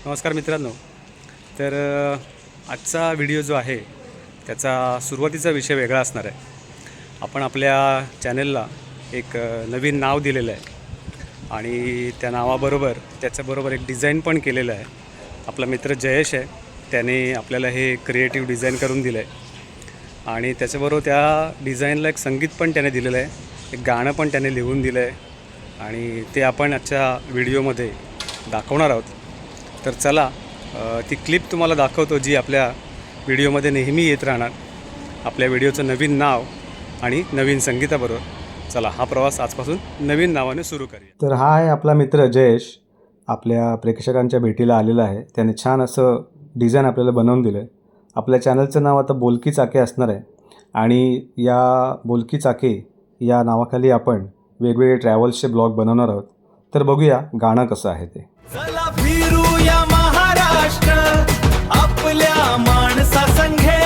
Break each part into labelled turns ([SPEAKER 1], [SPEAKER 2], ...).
[SPEAKER 1] नमस्कार मित्रांनो. तर आजचा व्हिडिओ जो आहे त्याचा सुरुवातीचा विषय वेगळा असणार आहे. आपण आपल्या चॅनलला एक नवीन नाव दिलेलं आहे आणि त्या नावाबरोबर त्याच्याबरोबर एक डिझाईन पण केलेलं आहे. आपला मित्र जयेश आहे, त्याने आपल्याला हे क्रिएटिव्ह डिझाईन करून दिलं आहे आणि त्याच्याबरोबर त्या डिझाईनला एक संगीत पण त्याने दिलेलं आहे, एक गाणं पण त्याने लिहून दिलं आहे आणि ते आपण आजच्या व्हिडिओमध्ये दाखवणार आहोत. तर चला ती क्लिप तुम्हाला दाखवतो जी आपल्या व्हिडिओमध्ये नेहमी येत राहणार. आपल्या व्हिडिओचं नवीन नाव आणि नवीन संगीताबरोबर चला हा प्रवास आजपासून नवीन नावाने सुरू करूया. तर हा आहे आपला मित्र जयेश, आपल्या प्रेक्षकांच्या भेटीला आलेला आहे. त्याने छान असं डिझाईन आपल्याला बनवून दिलं आहे. आपल्या चॅनलचं नाव आता बोलकी चाके असणार आहे आणि या बोलकी चाके या नावाखाली आपण वेगवेगळे ट्रॅव्हल्सचे ब्लॉग बनवणार आहोत. तर बघूया गाणं कसं आहे ते.
[SPEAKER 2] चला फिरूया महाराष्ट्र आपल्या माणसा संघे,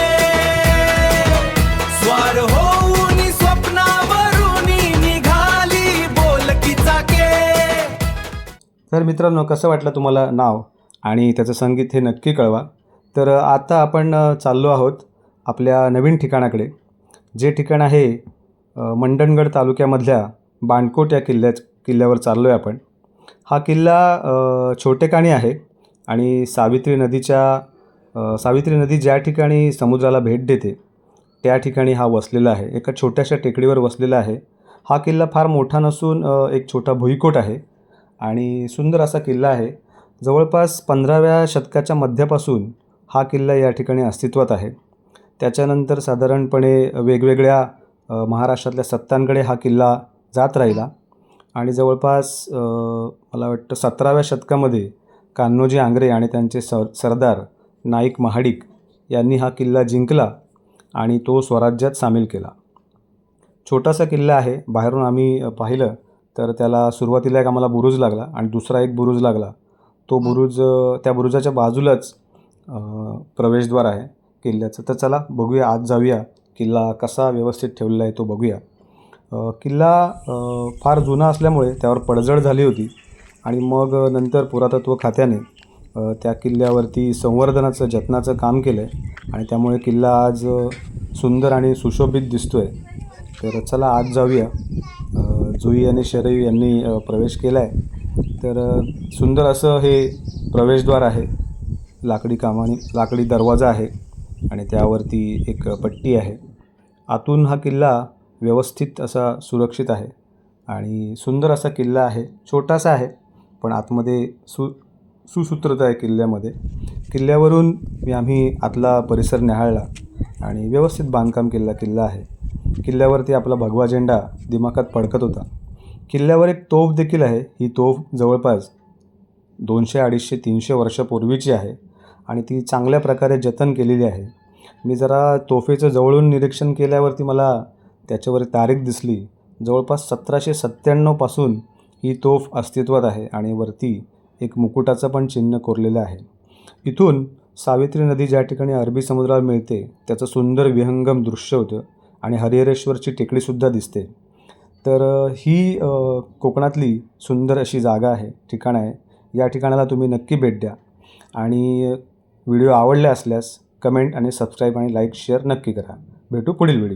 [SPEAKER 2] स्वार होऊन स्वप्नावरून निघाली बोलकी चाके.
[SPEAKER 1] तर मित्रांनो, कसं वाटलं तुम्हाला नाव आणि त्याचं संगीत हे नक्की कळवा. तर आता आपण चाललो आहोत आपल्या नवीन ठिकाणाकडे, जे ठिकाण आहे मंडणगड तालुक्यामधल्या बाणकोट या किल्ल्यावर चाललो आहे आपण. हा किल्ला छोटेखानी आहे आणि सावित्री नदी ज्या ठिकाणी समुद्राला भेट देते त्या ठिकाणी हा वसलेला आहे. एका छोट्याशा टेकडीवर वसलेला आहे. हा किल्ला फार मोठा नसून एक छोटा भुईकोट आहे आणि सुंदर असा किल्ला आहे. जवळपास 15व्या शतकाच्या मध्यापासून हा किल्ला या ठिकाणी अस्तित्वात आहे. त्याच्यानंतर साधारणपणे वेगवेगळ्या महाराष्ट्रातल्या सत्तांकडे हा किल्ला जात राहिला आणि जवळपास मला वाटतं 17व्या शतकामध्ये कान्होजी आंग्रे आणि त्यांचे सरदार नाईक महाडिक यांनी हा किल्ला जिंकला आणि तो स्वराज्यात सामील केला. छोटासा किल्ला आहे. बाहेरून आम्ही पाहिलं तर त्याला सुरुवातीला एक आम्हाला बुरुज लागला आणि दुसरा एक बुरुज लागला. तो बुरुज त्या बुरुजाच्या बाजूलाच प्रवेशद्वार आहे किल्ल्याचं. तर चला बघूया, आज जाऊया, किल्ला कसा व्यवस्थित ठेवलेला आहे तो बघूया. किल्ला फार जुना असल्यामुळे त्यावर पडझड झाली होती आणि मग नंतर पुरातत्व खात्याने त्या किल्ल्यावरती संवर्धनाचं जतनाचं काम केलं आहे आणि त्यामुळे किल्ला आज सुंदर आणि सुशोभित दिसतो आहे. तर चला आज जाऊया. जुई आणि शरयू यांनी प्रवेश केला आहे. तर सुंदर असं हे प्रवेशद्वार आहे. लाकडी दरवाजा आहे आणि त्यावरती एक पट्टी आहे. आतून हा किल्ला व्यवस्थित असा सुरक्षित आहे आणि सुंदर असा किल्ला आहे. छोटासा आहे पण आतमध्ये सुसूत्रता आहे किल्ल्यामध्ये. किल्ल्यावरून आम्ही आतला परिसर निहाळला आणि व्यवस्थित बांधकाम केलेला किल्ला आहे. किल्ल्यावरती आपला भगवा झेंडा दिमाखात फडकत होता. किल्ल्यावर एक तोफ देखील आहे. ही तोफ जवळपास 200, 250, 300 वर्षापूर्वीची आहे आणि ती चांगल्या प्रकारे जतन केलेली आहे. मी जरा तोफेचं जवळून निरीक्षण केल्यावरती मला त्याच्यावर तारीख दिसली. जवळपास 1797 पासून ही तोफ अस्तित्वात आहे आणि वरती एक मुकुटाचं पण चिन्ह कोरलेलं आहे. इथून सावित्री नदी ज्या ठिकाणी अरबी समुद्राला मिळते त्याचं सुंदर विहंगम दृश्य होतं आणि हरिहरेश्वरची टेकडीसुद्धा दिसते. तर ही कोकणातली सुंदर अशी जागा आहे, ठिकाण आहे. या ठिकाणाला तुम्ही नक्की भेट द्या आणि व्हिडिओ आवडले असल्यास कमेंट आणि सबस्क्राईब आणि लाईक शेअर नक्की करा. भेटू पुढील व्हिडिओ.